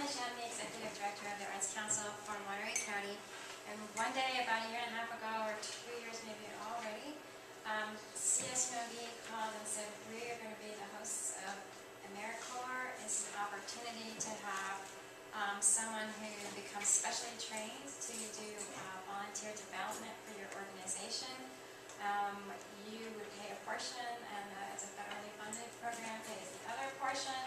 College. I'm the Executive Director of the Arts Council for Monterey County. And one day, about a year and a half ago, or 2 years maybe already, CSUMB called and said, we are going to be the hosts of AmeriCorps. It's an opportunity to have someone who becomes specially trained to do volunteer development for your organization. You would pay a portion, and it's a federally funded program, pays the other portion.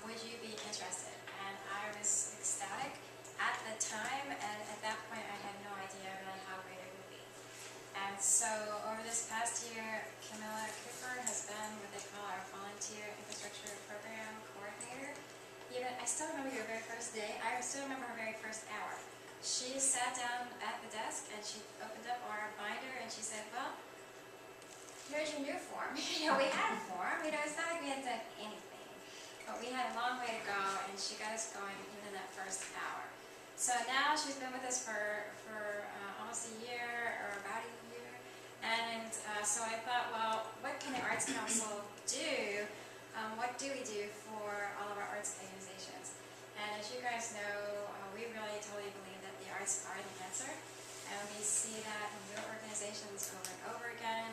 Would you be interested? And I was ecstatic at the time, and at that point I had no idea really how great it would be. And so over this past year, Camilla Cooper has been what they call our Volunteer Infrastructure Program Coordinator. I still remember your very first day. I still remember her very first hour. She sat down at the desk and she opened up our binder and she said, well, here's your new form. We had a form. It's not like we hadn't done anything. But we had a long way to go, and she got us going even in that first hour. So now she's been with us for almost a year, or about a year. And so I thought, well, what can the Arts Council do? What do we do for all of our arts organizations? And as you guys know, we really totally believe that the arts are the answer. And we see that in your organizations over and over again.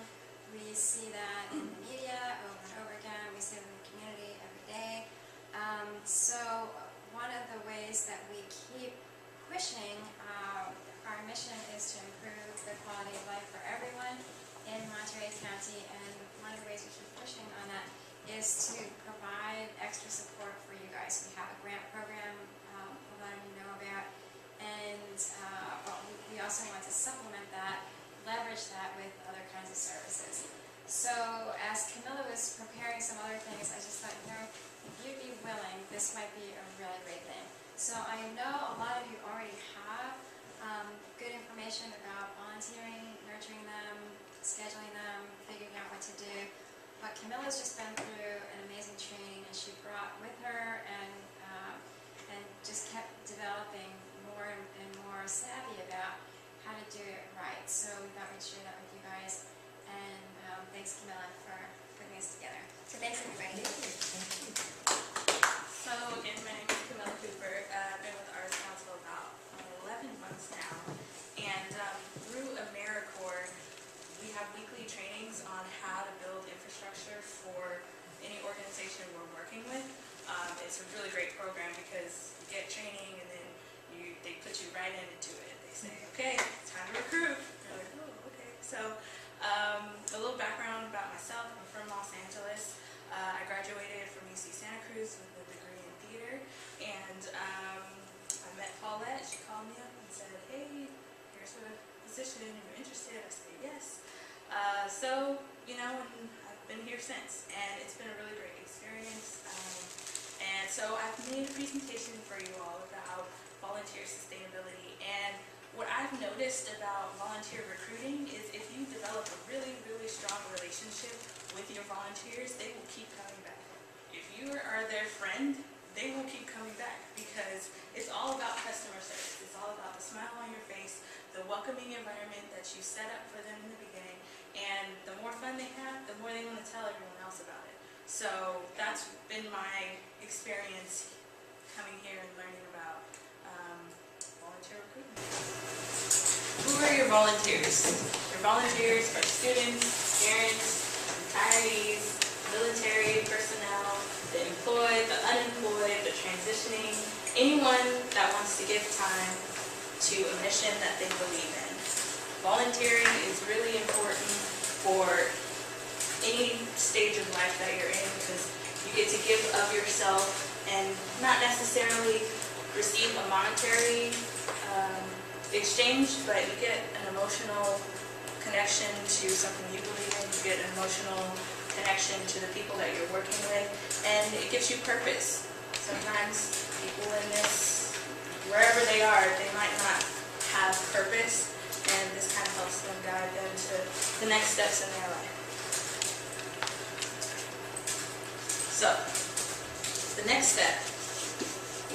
We see that in the media over and over again. We see it in the community every day. So one of the ways that we keep pushing our mission is to improve the quality of life for everyone in Monterey County. And one of the ways we keep pushing on that is to provide extra support for you guys. We have a grant program a lot of you know about. And we also want to supplement that, leverage that with other kinds of services. So as Camilla was preparing some other things, I just thought, if you'd be willing, this might be a really great thing. So I know a lot of you already have good information about volunteering, nurturing them, scheduling them, figuring out what to do. But Camilla's just been through an amazing training, and she brought with her and just kept developing more and more savvy about how to do it right. So we thought we'd share that with you guys. And thanks, Camilla, for putting this together. So thanks, everybody. So again, my name is Camilla Cooper. I've been with the Arts Council about 11 months now. And through AmeriCorps, we have weekly trainings on how to build infrastructure for any organization we're working with. It's a really great program because you get training and then they put you right into it. They say, okay, it's time to recruit. You're like, oh, okay. So a little background about myself. I'm from Los Angeles. I graduated from UC Santa Cruz with a degree in theater. And I met Paulette. She called me up and said, hey, here's a position. You're interested? I said, yes. So, and I've been here since. And it's been a really great experience. And so I've made a presentation for you all about volunteer sustainability. And what I've noticed about volunteer recruiting is if you develop a really, really strong relationship with your volunteers, they will keep coming back. If you are their friend, they will keep coming back because it's all about customer service. It's all about the smile on your face, the welcoming environment that you set up for them in the beginning. And the more fun they have, the more they want to tell everyone else about it. So that's been my experience coming here and learning about volunteer recruitment. Who are your volunteers? Your volunteers are students, parents, retirees, military personnel, the employed, the unemployed, the transitioning, anyone that wants to give time to a mission that they believe in. Volunteering is really important for any stage of life that you're in because you get to give of yourself and not necessarily receive a monetary exchange, but you get an emotional connection to something you believe in. You get an emotional connection to the people that you're working with, and it gives you purpose. Sometimes people in this, wherever they are, they might not have purpose, and this kind of helps them guide them to the next steps in their life. So, the next step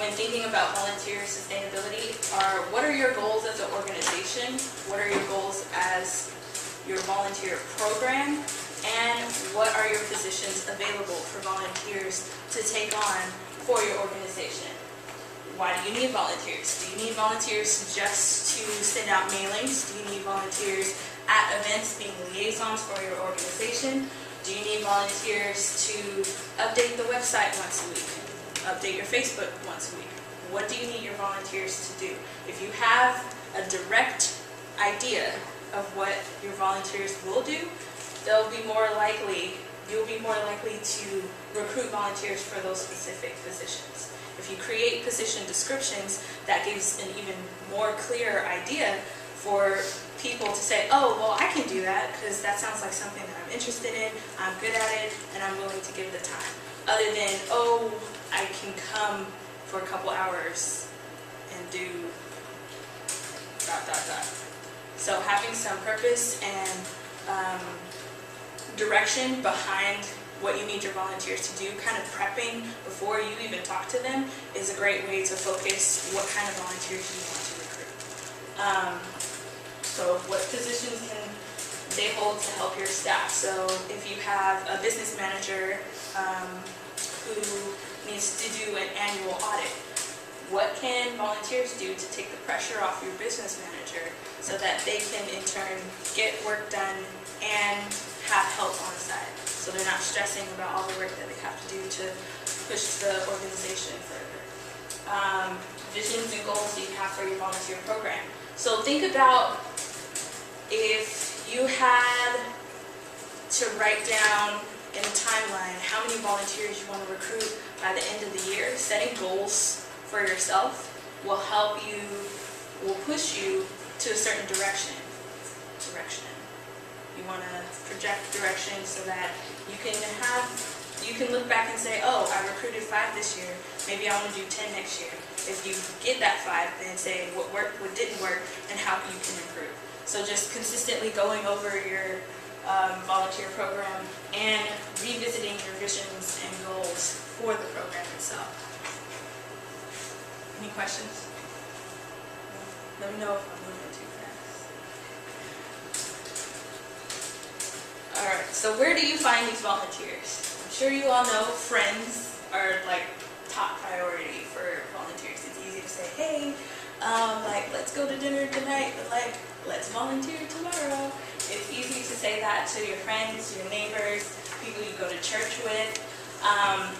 when thinking about volunteer sustainability are what are your goals as an organization, what are your goals as your volunteer program, and what are your positions available for volunteers to take on for your organization. Why do you need volunteers? Do you need volunteers just to send out mailings? Do you need volunteers at events being liaisons for your organization? Do you need volunteers to update the website once a week? Update your Facebook once a week? What do you need your volunteers to do? If you have a direct idea of what your volunteers will do, you'll be more likely to recruit volunteers for those specific positions. If you create position descriptions, that gives an even more clear idea for people to say, oh, well, I can do that because that sounds like something that I'm interested in, I'm good at it, and I'm willing to give the time. Other than, oh, I can come for a couple hours and do ... So having some purpose and direction behind what you need your volunteers to do, kind of prepping before you even talk to them, is a great way to focus what kind of volunteers you want to recruit. So what positions can they hold to help your staff? So if you have a business manager who needs to do an annual audit, what can volunteers do to take the pressure off your business manager so that they can in turn get work done and have help on the side, so they're not stressing about all the work that they have to do to push the organization further? Visions and goals that you have for your volunteer program. So think about if you had to write down in a timeline how many volunteers you want to recruit by the end of the year. Setting goals for yourself will push you to a certain direction. You want to project direction so that you can look back and say, oh, I recruited 5 this year, maybe I want to do 10 next year. If you get that 5, then say what worked, what didn't work, and how you can improve. So just consistently going over your volunteer program and revisiting your visions and goals for the program itself. Any questions? Let me know if I'm moving too fast. Alright, so where do you find these volunteers? I'm sure you all know friends are like top priority for volunteers. It's easy to say, hey, let's go to dinner tonight, but let's volunteer tomorrow. It's easy to say that to your friends, your neighbors, people you go to church with.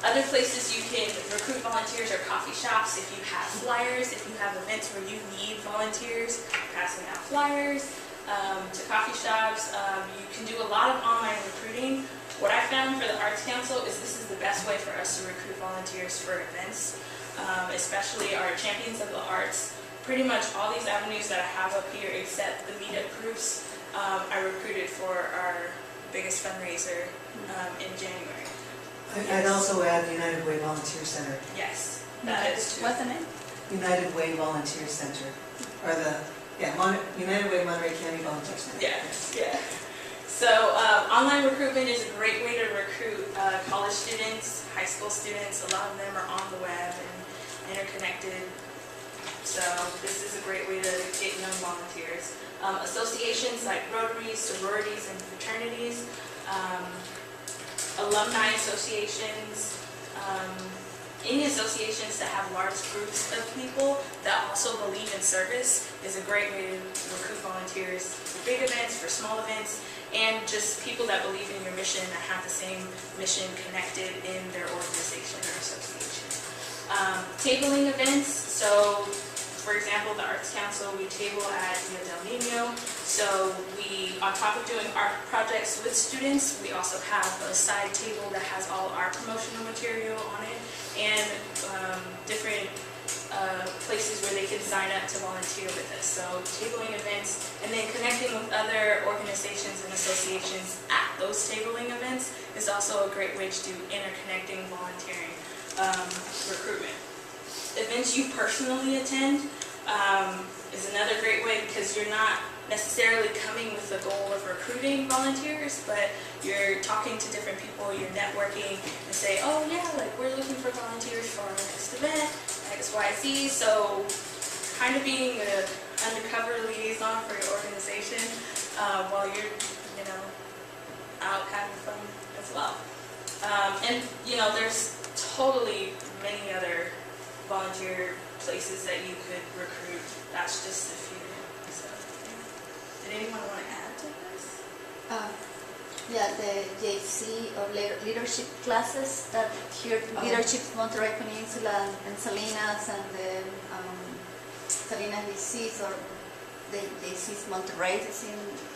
Other places you can recruit volunteers are coffee shops. If you have flyers, if you have events where you need volunteers, passing out flyers to coffee shops. You can do a lot of online recruiting. What I found for the Arts Council is this is the best way for us to recruit volunteers for events, especially our Champions of the Arts. Pretty much all these avenues that I have up here, except the meetup groups, I recruited for our biggest fundraiser in January. I'd also add the United Way Volunteer Center. Yes, that is true. What's the name? United Way Volunteer Center, or United Way Monterey County Volunteer Center. Yeah. So online recruitment is a great way to recruit college students, high school students. A lot of them are on the web and interconnected. So this is a great way to get young volunteers. Associations like Rotaries, sororities, and fraternities. Alumni associations, any associations that have large groups of people that also believe in service is a great way to recruit volunteers for big events, for small events, and just people that believe in your mission, that have the same mission connected in their organization or association. Tabling events, so for example, the Arts Council, we table at Dia del Nino. So we, on top of doing art projects with students, we also have a side table that has all our promotional material on it, and different places where they can sign up to volunteer with us. So tabling events, and then connecting with other organizations and associations at those tabling events is also a great way to do interconnecting volunteering recruitment. Events you personally attend is another great way, because you're not necessarily coming with the goal of recruiting volunteers, but you're talking to different people, you're networking, and say, oh yeah, we're looking for volunteers for our next event, X, Y, Z. So kind of being an undercover liaison for your organization while you're, out having fun as well. And there's totally many other volunteer places that you could recruit. That's just a few. So, did anyone want to add to this? Yeah, the JC or leadership classes that here, Leadership Monterey Peninsula and Salinas and the Salinas JCs or the JCs Monterey,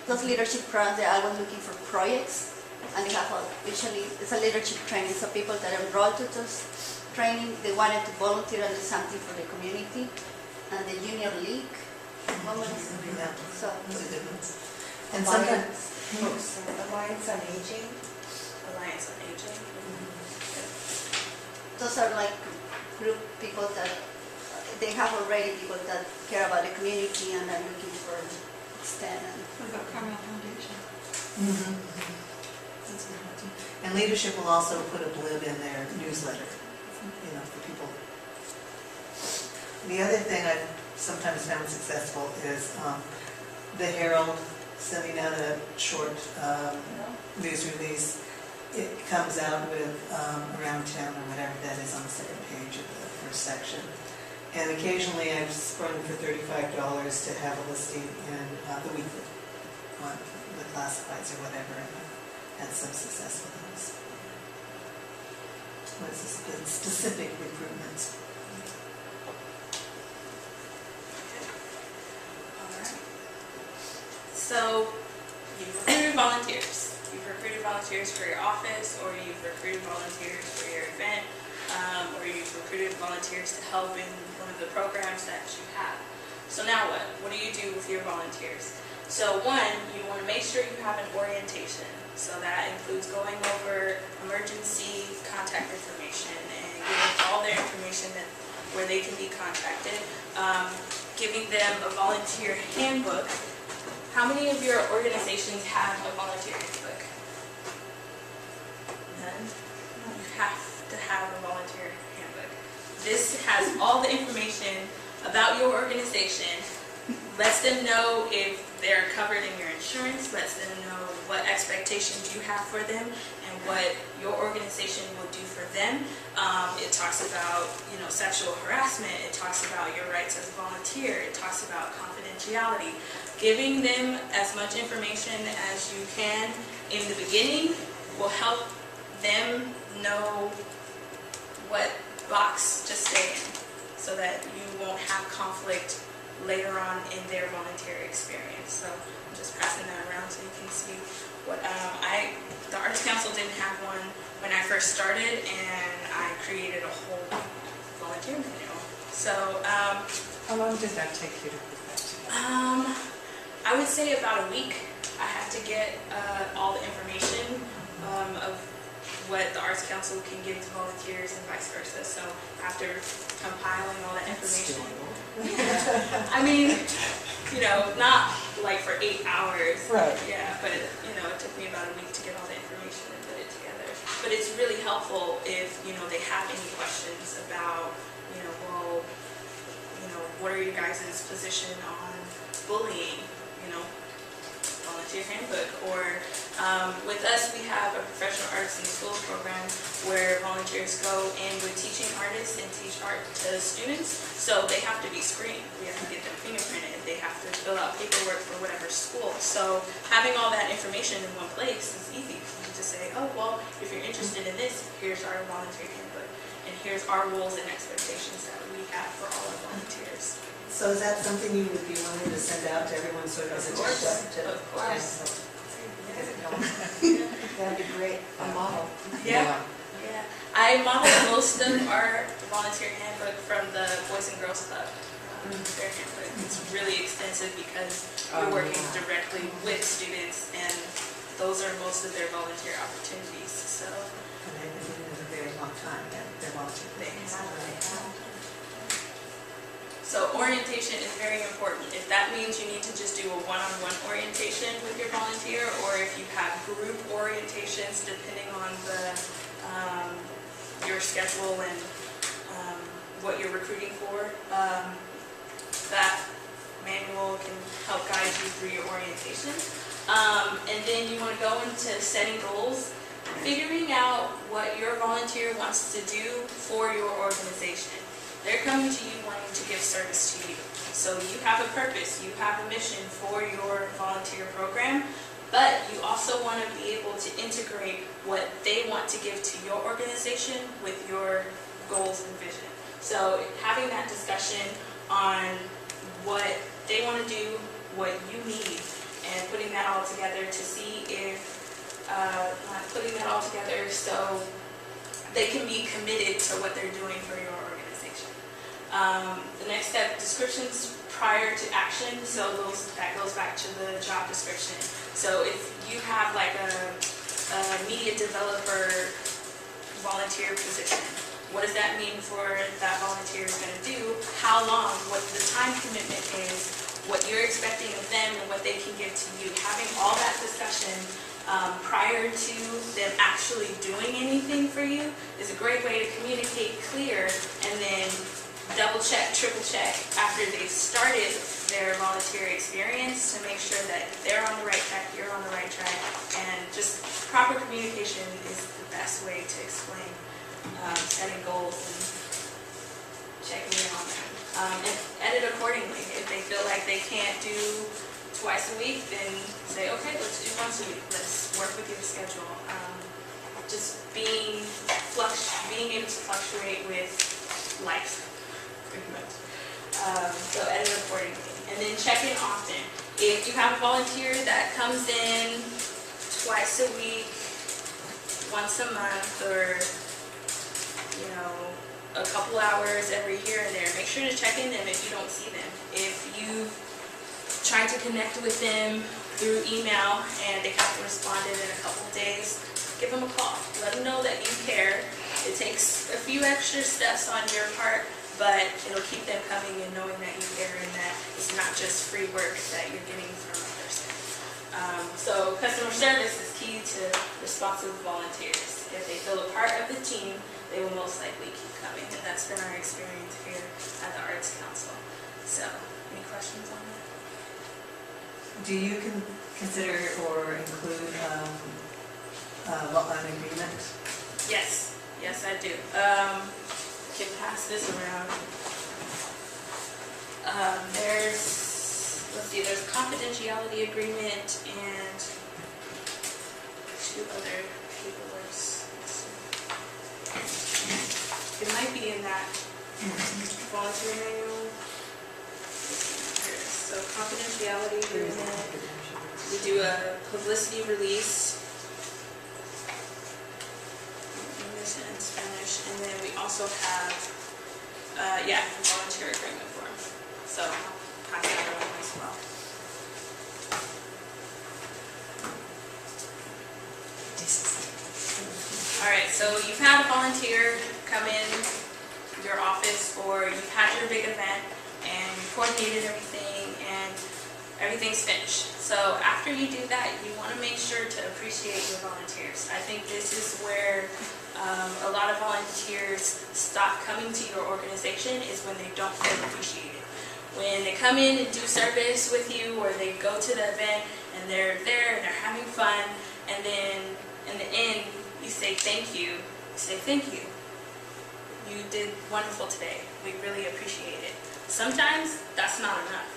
those leadership programs, they are always looking for projects, and they have usually it's a leadership training, so people that enroll to those training, they wanted to volunteer and do something for the community, and the junior league. Yeah, So those are good ones. And sometimes, Alliance on Aging. Alliance on Aging. those are like group people that they have already people that care about the community and are looking for extend. What about Carmel Foundation? That's a good one too. And leadership will also put a blib in their newsletter, for people. The other thing I've sometimes found successful is the Herald sending out a short news release. It comes out with around town or whatever that is on the second page of the first section. And occasionally I've sprung for $35 to have a listing in the weekly on the classifieds or whatever, and I've had some success with those. What's the specific recruitment? Alright. So, you've recruited volunteers. You've recruited volunteers for your office, or you've recruited volunteers for your event, or you've recruited volunteers to help in one of the programs that you have. So now what? What do you do with your volunteers? So one, you want to make sure you have an orientation. So that includes going over emergency contact information and giving all their information where they can be contacted. Giving them a volunteer handbook. How many of your organizations have a volunteer handbook? None? You have to have a volunteer handbook. This has all the information about your organization, lets them know if they're covered in your insurance, lets them know what expectations you have for them and what your organization will do for them. It talks about, sexual harassment. It talks about your rights as a volunteer. It talks about confidentiality. Giving them as much information as you can in the beginning will help them know what box to stay in so that you won't have conflict later on in their volunteer experience. So I'm just passing that around so you can see what the Arts Council didn't have one when I first started, and I created a whole volunteer manual. So How long did that take you to put that together? I would say about a week. I had to get all the information of what the Arts Council can give to volunteers and vice versa. So after compiling all that information, I mean, not like for 8 hours. Right. Yeah, but it took me about a week to get all the information and put it together. But it's really helpful if, they have any questions about, what are your guys' position on bullying, volunteer handbook, or with us, we have a professional arts in schools program where volunteers go in with teaching artists and teach art to students. So they have to be screened. We have to get them fingerprinted. They have to fill out paperwork for whatever school. So having all that information in one place is easy for you to say, oh, well, if you're interested in this, here's our volunteer handbook. And here's our rules and expectations that we have for all our volunteers. So is that something you would be willing to send out to everyone sort of as a Of test? Of course. That'd be great, a model. Yeah. I modeled most of our volunteer handbook from the Boys and Girls Club. Their handbook. It's really extensive because we're working directly with students, and those are most of their volunteer opportunities. So And they've been doing it a very long time, they're volunteer. So orientation is very important. If that means you need to just do a one-on-one orientation with your volunteer, or if you have group orientations depending on your schedule and what you're recruiting for, that manual can help guide you through your orientation. And then you want to go into setting goals, figuring out what your volunteer wants to do for your organization. They're coming to you wanting to give service to you. So you have a purpose, you have a mission for your volunteer program, but you also want to be able to integrate what they want to give to your organization with your goals and vision. So having that discussion on what they want to do, what you need, and putting that all together to see if, putting that all together so they can be committed to what they're doing for your organization. The next step, descriptions prior to action. So that goes back to the job description. So if you have like a media developer volunteer position, what does that mean for that volunteer is going to do? How long? What the time commitment is? What you're expecting of them and what they can give to you. Having all that discussion prior to them actually doing anything for you is a great way to communicate clear, and then double check, triple check after they've started their volunteer experience to make sure that they're on the right track, you're on the right track, and just proper communication is the best way to explain setting goals and checking in on them. And edit accordingly. If they feel like they can't do twice a week, then say, okay, let's do once a week. Let's work with your schedule. Just being able to fluctuate with life, pretty much. So edit accordingly. And then check in often. If you have a volunteer that comes in twice a week, once a month, or a couple hours every here and there, make sure to check in them if you don't see them. If you try to connect with them through email and they haven't responded in a couple of days, give them a call. Let them know that you care. It takes a few extra steps on your part, but it'll keep them coming and knowing that you care and that it's not just free work that you're getting from others. So customer service is key to responsive volunteers. If they feel a part of the team, they will most likely keep coming, and that's been our experience here at the Arts Council. So, any questions on that? Do you consider or include an agreement? Yes, I do. Can pass this around. There's a confidentiality agreement and two other paperworks. It might be in that volunteer manual. So confidentiality agreement. We do a publicity release. English and Spanish, and then we also have, volunteer agreement form. So I'll pass that around as well. All right, so you've had a volunteer come in your office, or you've had your big event and you coordinated everything and everything's finished. So after you do that, you want to make sure to appreciate your volunteers. I think this is where a lot of volunteers stop coming to your organization, is when they don't feel appreciated. When they come in and do service with you, or they go to the event and they're there and they're having fun, and then in the end you say thank you. You say thank you. You did wonderful today. We really appreciate it. Sometimes that's not enough.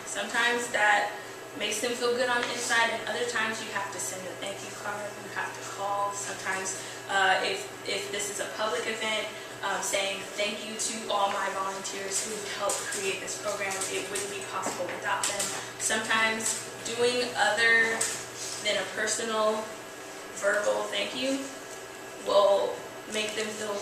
Sometimes that makes them feel good on the inside, and other times you have to send a thank you card, you have to call. Sometimes if this is a public event, saying thank you to all my volunteers who helped create this program. It wouldn't be possible without them. Sometimes doing other than a personal verbal thank you will make them feel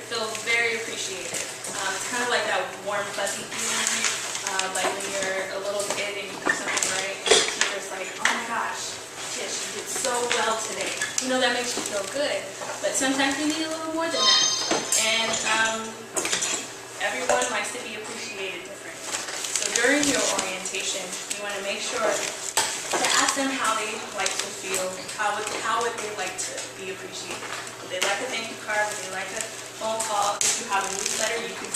feel very appreciated. It's kind of like that warm, fuzzy feeling, like when you're a little kid and you do something right, and the teacher's like, oh my gosh, Tish, you did so well today. You know, that makes you feel good, but sometimes you need a little more than that. And everyone likes to be appreciated differently. So during your orientation, you want to make sure to ask them how they like to feel, how would they like to be appreciated. Would they like a thank you card? Would they like a phone call? If you have a newsletter, you can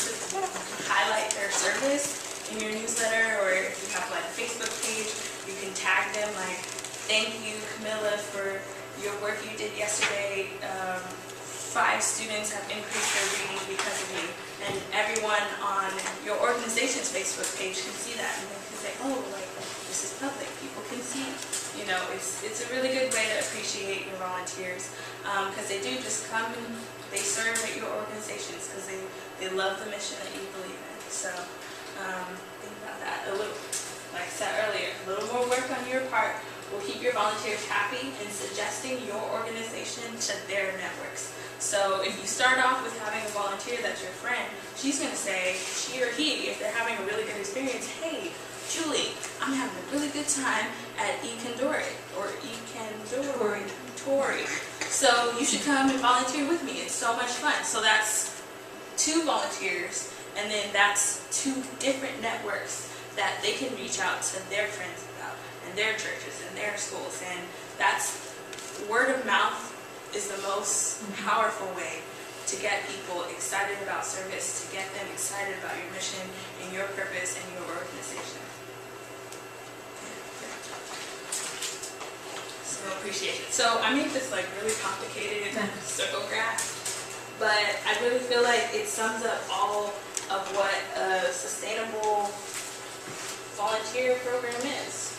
highlight their service in your newsletter, or if you have like a Facebook page, you can tag them like, thank you, Camilla, for your work you did yesterday. 5 students have increased their reading because of you. And everyone on your organization's Facebook page can see that, and they can say, oh, like, this is public, people can see. You know, it's a really good way to appreciate your volunteers, because they do just come and they serve at your organizations because they love the mission that you believe in. So think about that a little. Like I said earlier, a little more work on your part will keep your volunteers happy and suggesting your organization to their networks. So if you start off with having a volunteer that's your friend, she's going to say, she or he, if they're having a really good experience, hey, Julie, I'm having a really good time at Tori. So you should come and volunteer with me. It's so much fun. So that's 2 volunteers, and then that's 2 different networks that they can reach out to their friends about, and their churches, and their schools. And that's, word of mouth is the most powerful way to get people excited about service, to get them excited about your mission and your purpose and your organization. So appreciate it. So I make this like really complicated circle graph, but I really feel like it sums up all of what a sustainable volunteer program is.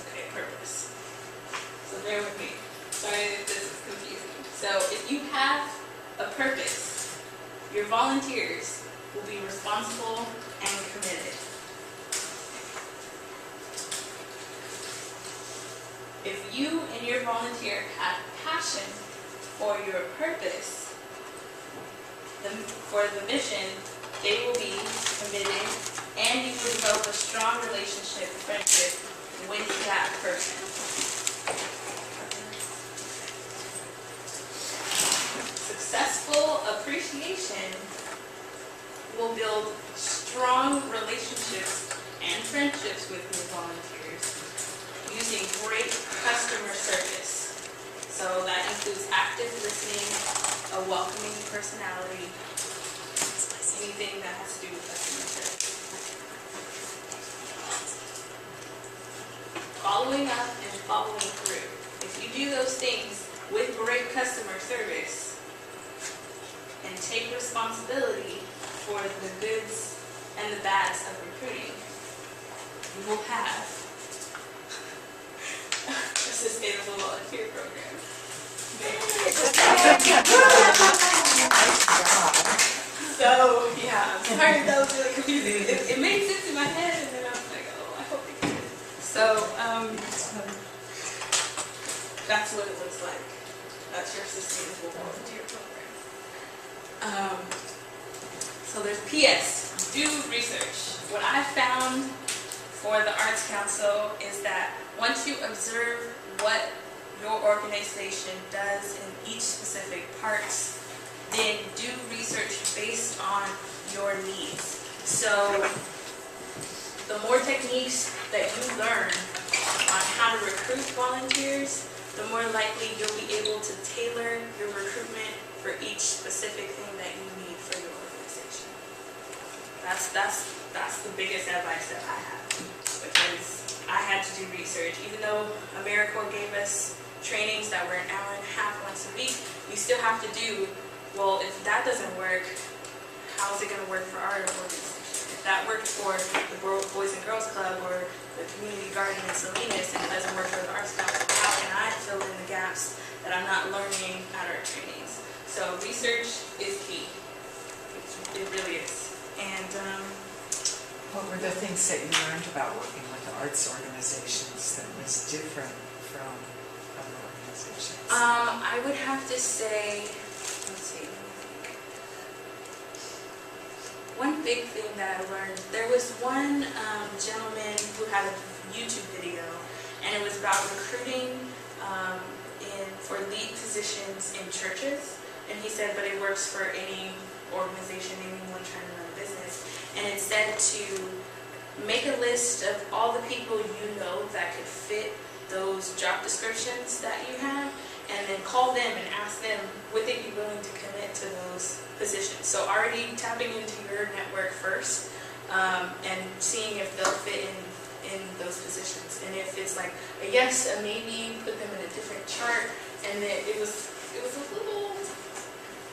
Okay, purpose. So bear with me. Sorry if this is confusing. So if you have a purpose, your volunteers will be responsible and committed. If you and your volunteer have passion for your purpose, for the mission, they will be committed, and you will develop a strong relationship, friendship with that person. Successful appreciation will build strong relationships and friendships with your volunteers using great customer service. So that includes active listening, a welcoming personality, anything that has to do with customer service. Following up and following through. If you do those things with great customer service and take responsibility for the goods and the bads of recruiting, you will have a sustainable volunteer program. So, yeah, I'm sorry that was really confusing. It made sense in my head, and then I was like, oh, I hope it did. So, that's what it looks like. That's your sustainable volunteer program. So there's PS, do research. What I found for the Arts Council is that once you observe what your organization does in each specific parts, then do research based on your needs. So the more techniques that you learn on how to recruit volunteers, the more likely you'll be able to tailor your recruitment for each specific thing that you need for your organization. That's the biggest advice that I have, because I had to do research. Even though AmeriCorps gave us trainings that were an hour and a half once a week, you still have to do, well, if that doesn't work, how is it going to work for our organization? If that worked for the Boys and Girls Club or the community garden in Salinas and it doesn't work for the Arts Council, how can I fill in the gaps that I'm not learning at our trainings? So research is key. It really is. And what were the things that you learned about working with the arts organizations that was different from other organizations? I would have to say, let's see, let me think. One big thing that I learned, there was one gentleman who had a YouTube video, and it was about recruiting for lead positions in churches. And he said, but it works for any organization, anyone trying to run a business. And it said to make a list of all the people you know that could fit those job descriptions that you have, and then call them and ask them, would they be willing to commit to those positions? So already tapping into your network first and seeing if they'll fit in those positions. And if it's like a yes, a maybe, put them in a different chart. And it was a little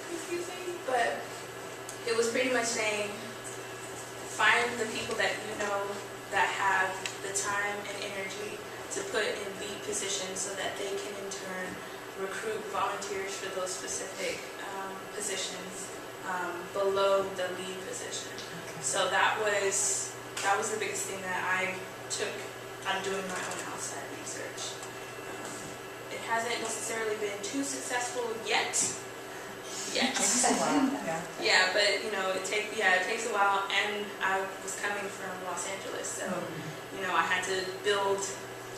confusing, but it was pretty much saying, find the people that you know that have the time and energy to put in lead positions so that they can in turn recruit volunteers for those specific positions below the lead position. Okay. So that was the biggest thing that I took on doing my own outside research. It hasn't necessarily been too successful yet. Takes a while, yeah. Yeah, but it takes a while, and I was coming from Los Angeles, so I had to build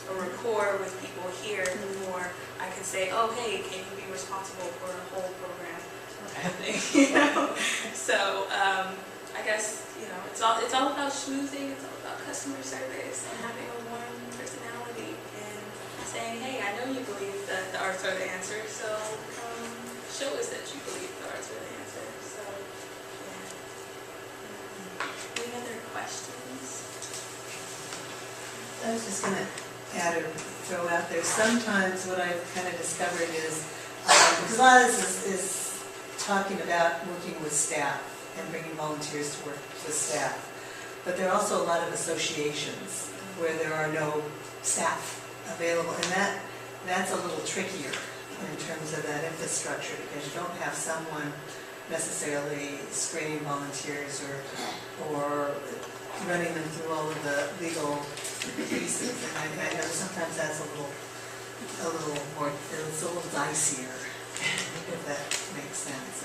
a rapport with people here before I could say, oh hey, can you be responsible for a whole program kind of thing, So I guess it's all about schmoozing, it's all about customer service and having a warm personality and saying, hey, I know you believe that the arts are the answer, so show us that you believe the arts are the answer. So yeah. Any other questions? I was just gonna add or throw out there, sometimes what I've kind of discovered is, because a lot of this is talking about working with staff and bringing volunteers to work with staff, but there are also a lot of associations where there are no staff available, and that's a little trickier in terms of that infrastructure, because you don't have someone necessarily screening volunteers or running them through all of the legal pieces. And I know sometimes that's a little more, it's a little dicier, if that makes sense.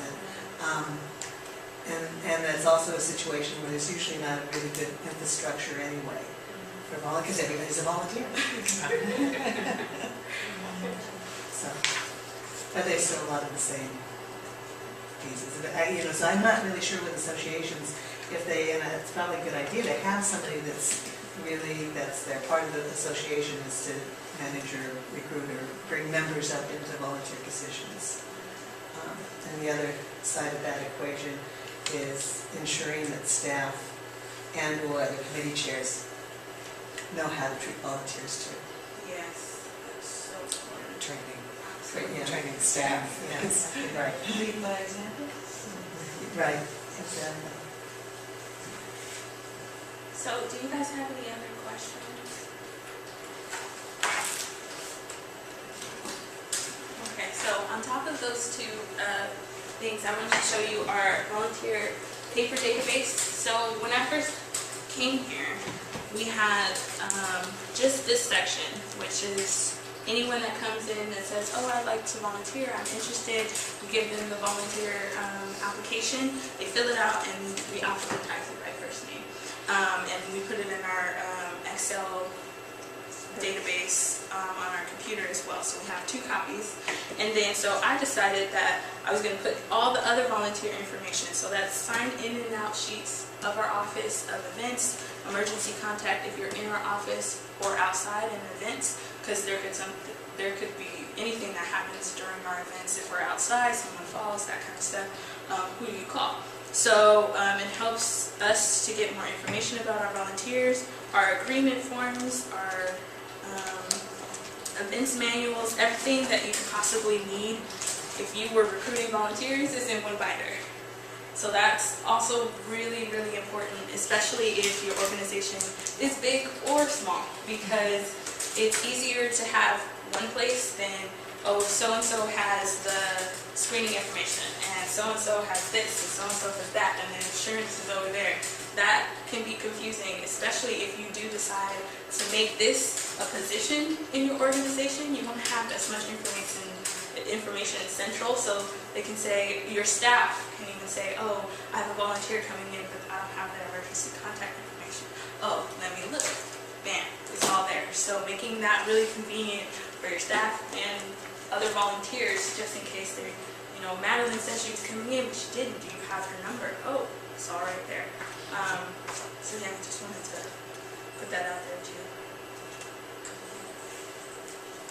And that's also a situation where there's usually not a really good infrastructure anyway for volunteers, because everybody's a volunteer. So, but there's still a lot of the same pieces. So I'm not really sure with associations if they, and it's probably a good idea to have somebody that's their part of the association is to manage or recruit or bring members up into volunteer positions. And the other side of that equation is ensuring that staff and or other committee chairs know how to treat volunteers too. Yes, that's so important. Training staff. Yes, right. Lead by example. Right, exactly. So, do you guys have any other questions? Okay, so on top of those two things, I wanted to show you our volunteer paper database. So when I first came here, we had just this section, which is anyone that comes in and says, oh, I'd like to volunteer, I'm interested. We give them the volunteer application, they fill it out, and we alphabetize it by first name. And we put it in our Excel database on our computer as well. So we have 2 copies. And then, so I decided that I was going to put all the other volunteer information. So that's signed in and out sheets of our office, of events, emergency contact if you're in our office or outside in events, because there could be anything that happens during our events. If we're outside, someone falls, that kind of stuff, who do you call? So it helps us to get more information about our volunteers, our agreement forms, our events manuals, everything that you could possibly need if you were recruiting volunteers is in one binder. So that's also really, really important, especially if your organization is big or small, because it's easier to have one place than, oh, so-and-so has the screening information, and so-and-so has this, and so-and-so has that, and then insurance is over there. That can be confusing, especially if you do decide to make this a position in your organization. You won't have as much information central, so they can say, your staff can even say, oh, I have a volunteer coming in, but I don't have their emergency contact information. Oh, let me look. Bam, it's all there. So making that really convenient for your staff and other volunteers, just in case they're, Madeline said she was coming in, but she didn't. Do you have her number? Oh, it's all right there. So yeah, I just wanted to put that out there too.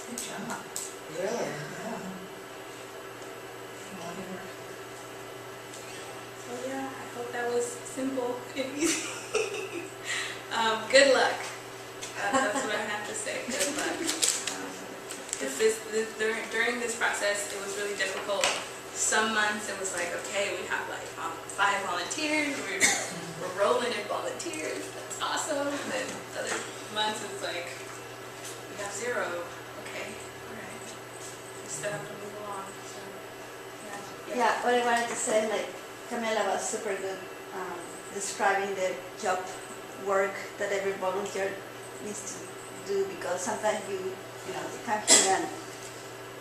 Good job. Really? Yeah. So yeah, I hope that was simple and easy. Good luck. That's what I have to say. Good luck. During this process, it was really difficult. Some months it was like, okay, we have like 5 volunteers. We're rolling in volunteers. That's awesome. And then other months it's like we have 0. Okay, all right. We still have to move along. So Yeah, what I wanted to say, like, Camila was super good describing the job work that every volunteer needs to do, because sometimes you come here and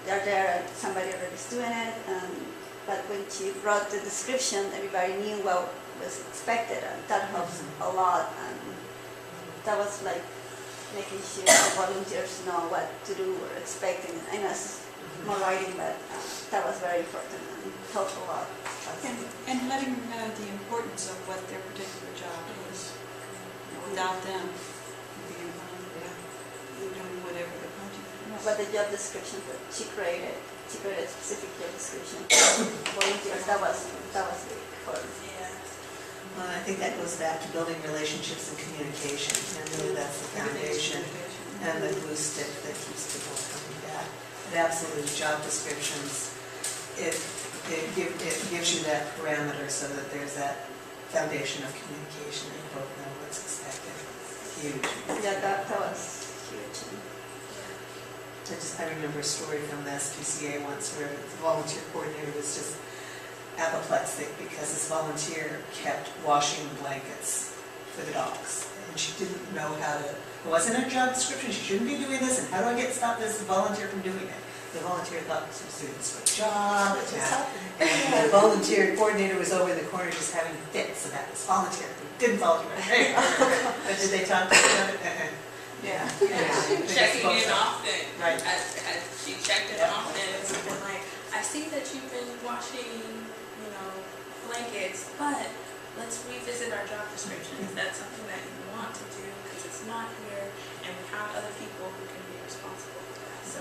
they're there and somebody already is doing it, but when she wrote the description, everybody knew what was expected, and that helps a lot, and that was like making sure the volunteers know what to do or expecting. I know it's more writing, but that was very important and helped a lot. And letting them know the importance of what their particular job is. Without them being doing whatever the project is. But the job description that she created a specific job description. Volunteers, that was big for us. yeah. Well, I think that goes back to building relationships and communication, and really that's the foundation and the glue stick that keeps people coming back. And absolutely, job descriptions, it gives you that parameter so that there's that foundation of communication and you both know what's expected. Huge. Yeah, that was huge. I remember a story from the SPCA once where the volunteer coordinator was just apoplectic because this volunteer kept washing blankets for the dogs. And she didn't know how to, it wasn't a job description, she shouldn't be doing this, and how do I stop this volunteer from doing it? The volunteer thought she was doing this for a job, and the volunteer coordinator was over in the corner just having fits about this volunteer who didn't volunteer. But did they talk to each other? Yeah. Yeah. Checking in often. Right. As she checked in often, it's been like, I see that you've been washing, blankets, but let's revisit our job description. If that's something that you want to do, because it's not here, and we have other people who can be responsible for that. So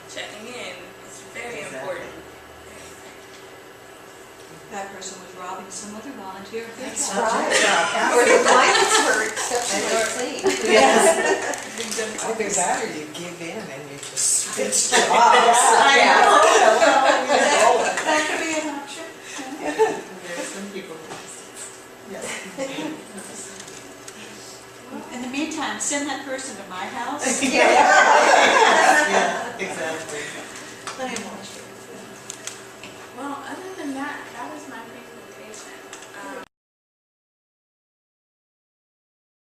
checking in is very important. That person was robbing some other volunteer. That's Right. right. Or the blankets were exceptionally clean. Yes. Either that or you give in and you just switch I jobs. know. That could be an option. There's some people who just, yes. In the meantime, send that person to my house. Yeah, exactly. Plenty of volunteers. Well, other than that,